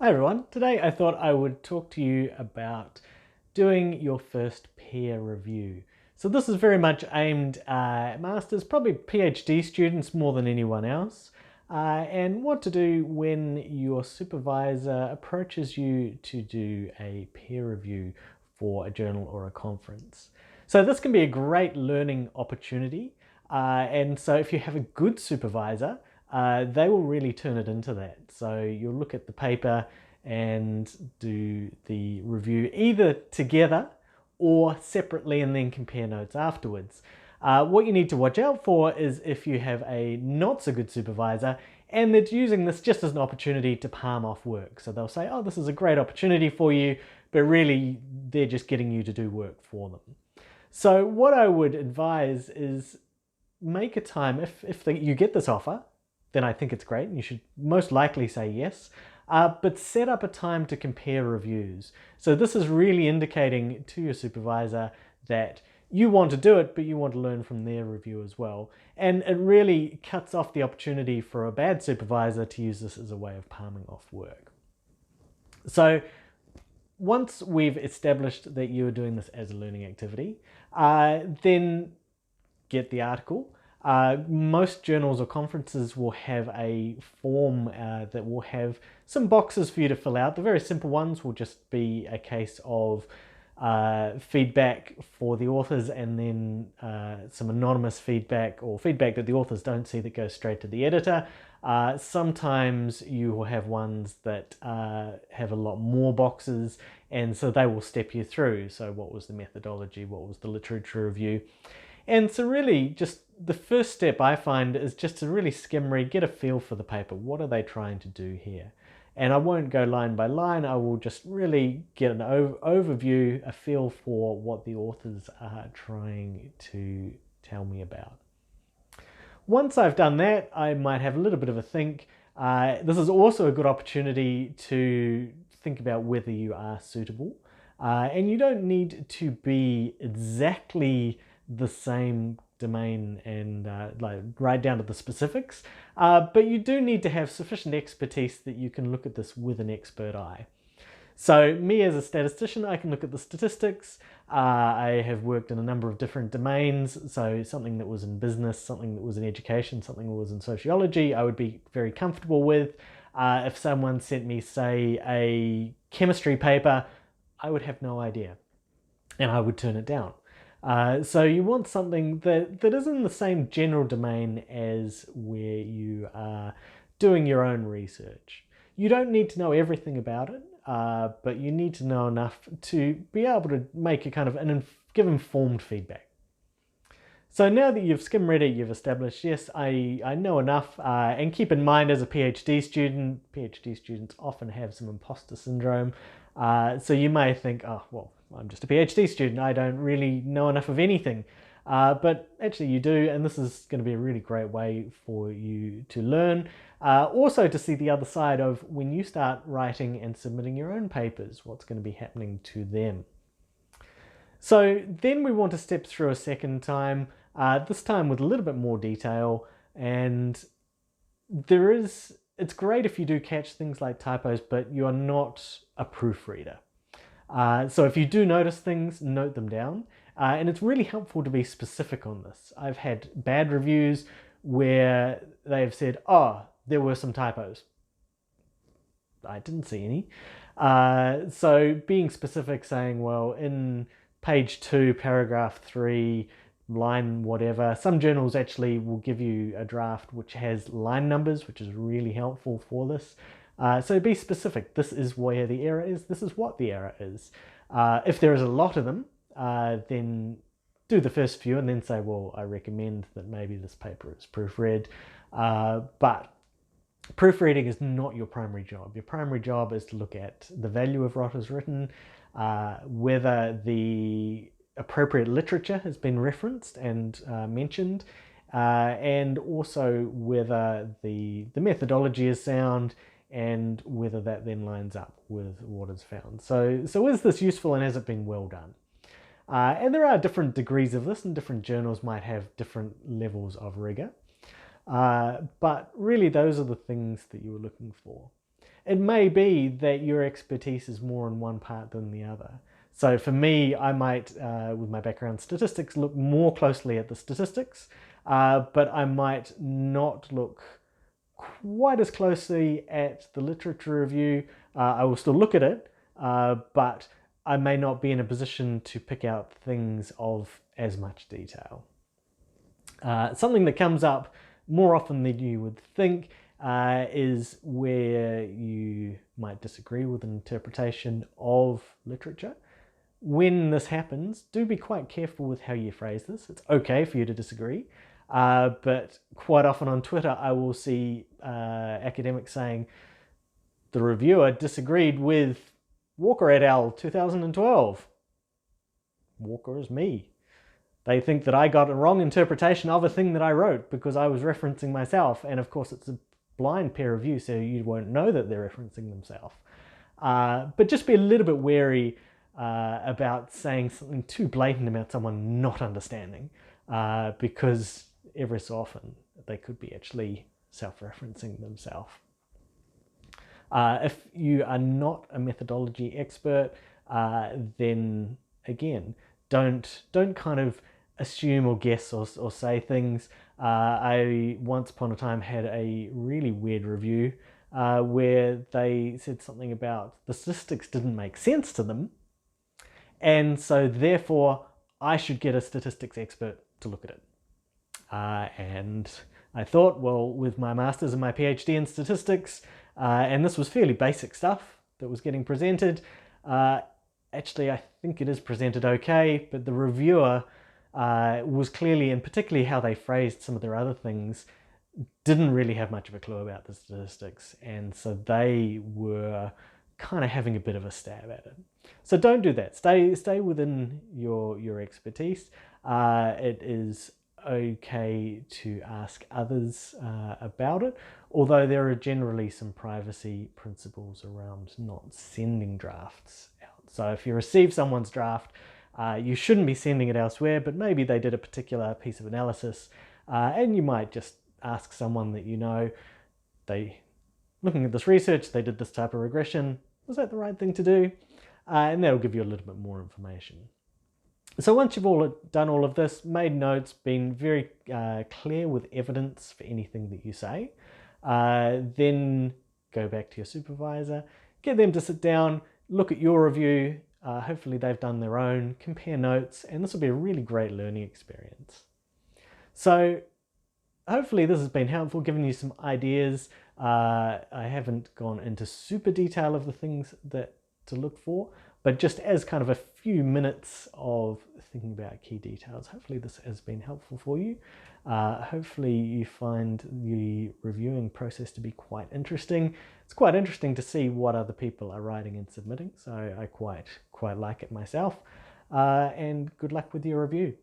Hi everyone, today I thought I would talk to you about doing your first peer review. So this is very much aimed at masters, probably PhD students more than anyone else, and what to do when your supervisor approaches you to do a peer review for a journal or a conference. So this can be a great learning opportunity, and so if you have a good supervisor, they will really turn it into that. So you'll look at the paper and do the review either together or separately and then compare notes afterwards. What you need to watch out for is if you have a not so good supervisor and they're using this just as an opportunity to palm off work. So they'll say, oh, this is a great opportunity for you, but really they're just getting you to do work for them. So what I would advise is make a time, if you get this offer, then I think it's great and you should most likely say yes. But set up a time to compare reviews. So this is really indicating to your supervisor that you want to do it, but you want to learn from their review as well. And it really cuts off the opportunity for a bad supervisor to use this as a way of palming off work. So once we've established that you are doing this as a learning activity, then get the article. Most journals or conferences will have a form that will have some boxes for you to fill out. The very simple ones will just be a case of feedback for the authors and then some anonymous feedback or feedback that the authors don't see that goes straight to the editor. Sometimes you will have ones that have a lot more boxes, and so they will step you through. So what was the methodology? What was the literature review? And so really just the first step I find is just to really skim read, get a feel for the paper. What are they trying to do here? And I won't go line by line. I will just really get an overview, a feel for what the authors are trying to tell me about. Once I've done that, I might have a little bit of a think. This is also a good opportunity to think about whether you are suitable. And you don't need to be exactly the same domain and like right down to the specifics, but you do need to have sufficient expertise that you can look at this with an expert eye. So me as a statistician, I can look at the statistics. I have worked in a number of different domains, so something that was in business, something that was in education, something that was in sociology, I would be very comfortable with. If someone sent me, say, a chemistry paper, I would have no idea and I would turn it down. So you want something that is in the same general domain as where you are doing your own research. You don't need to know everything about it, but you need to know enough to be able to make a kind of give informed feedback. So now that you've skim read it, you've established, yes, I know enough, and keep in mind as a PhD student, PhD students often have some imposter syndrome. So you may think, oh, well, I'm just a PhD student, I don't really know enough of anything. But actually you do, and this is going to be a really great way for you to learn. Also to see the other side of when you start writing and submitting your own papers, what's going to be happening to them. So then we want to step through a second time, this time with a little bit more detail, and it's great if you do catch things like typos, but you are not a proofreader. So if you do notice things, note them down. And it's really helpful to be specific on this. I've had bad reviews where they've said, oh, there were some typos. I didn't see any. So being specific, saying, well, in page 2, paragraph 3, line whatever. Some journals actually will give you a draft which has line numbers, which is really helpful for this. So be specific. This is where the error is. This is what the error is. If there is a lot of them, then do the first few and then say, well, I recommend that maybe this paper is proofread. But proofreading is not your primary job. Your primary job is to look at the value of what is written, whether the appropriate literature has been referenced and mentioned, and also whether the methodology is sound and whether that then lines up with what is found. So is this useful and has it been well done? And there are different degrees of this, and different journals might have different levels of rigor. But really those are the things that you were looking for. it may be that your expertise is more in one part than the other. So for me, I might, with my background in statistics, look more closely at the statistics, but I might not look quite as closely at the literature review. I will still look at it, but I may not be in a position to pick out things of as much detail. Something that comes up more often than you would think is where you might disagree with an interpretation of literature. When this happens, do be quite careful with how you phrase this. It's okay for you to disagree, but quite often on Twitter I will see academics saying the reviewer disagreed with Walker et al. 2012. Walker is me. They think that I got a wrong interpretation of a thing that I wrote because I was referencing myself, and of course it's a blind peer review, so you won't know that they're referencing themselves. But just be a little bit wary about saying something too blatant about someone not understanding, because every so often they could be actually self-referencing themselves. If you are not a methodology expert, then again, don't kind of assume or guess or say things. I once upon a time had a really weird review where they said something about the statistics didn't make sense to them, and so therefore I should get a statistics expert to look at it. And I thought, well, with my master's and my PhD in statistics, and this was fairly basic stuff that was getting presented, actually I think it is presented okay, but the reviewer was clearly, and particularly how they phrased some of their other things, didn't really have much of a clue about the statistics, and so they were kind of having a bit of a stab at it. So don't do that. Stay within your expertise. It is okay to ask others about it, although there are generally some privacy principles around not sending drafts out. So if you receive someone's draft, you shouldn't be sending it elsewhere, but maybe they did a particular piece of analysis, and you might just ask someone that you know, looking at this research, they did this type of regression, was that the right thing to do? And that'll give you a little bit more information. So once you've done all of this, made notes, been very clear with evidence for anything that you say, then go back to your supervisor, get them to sit down, look at your review, hopefully they've done their own, compare notes, and this will be a really great learning experience. So hopefully this has been helpful, given you some ideas. I haven't gone into super detail of the things to look for, but just as kind of a few minutes of thinking about key details, hopefully this has been helpful for you. Hopefully you find the reviewing process to be quite interesting. It's quite interesting to see what other people are writing and submitting, so I quite like it myself. And good luck with your review.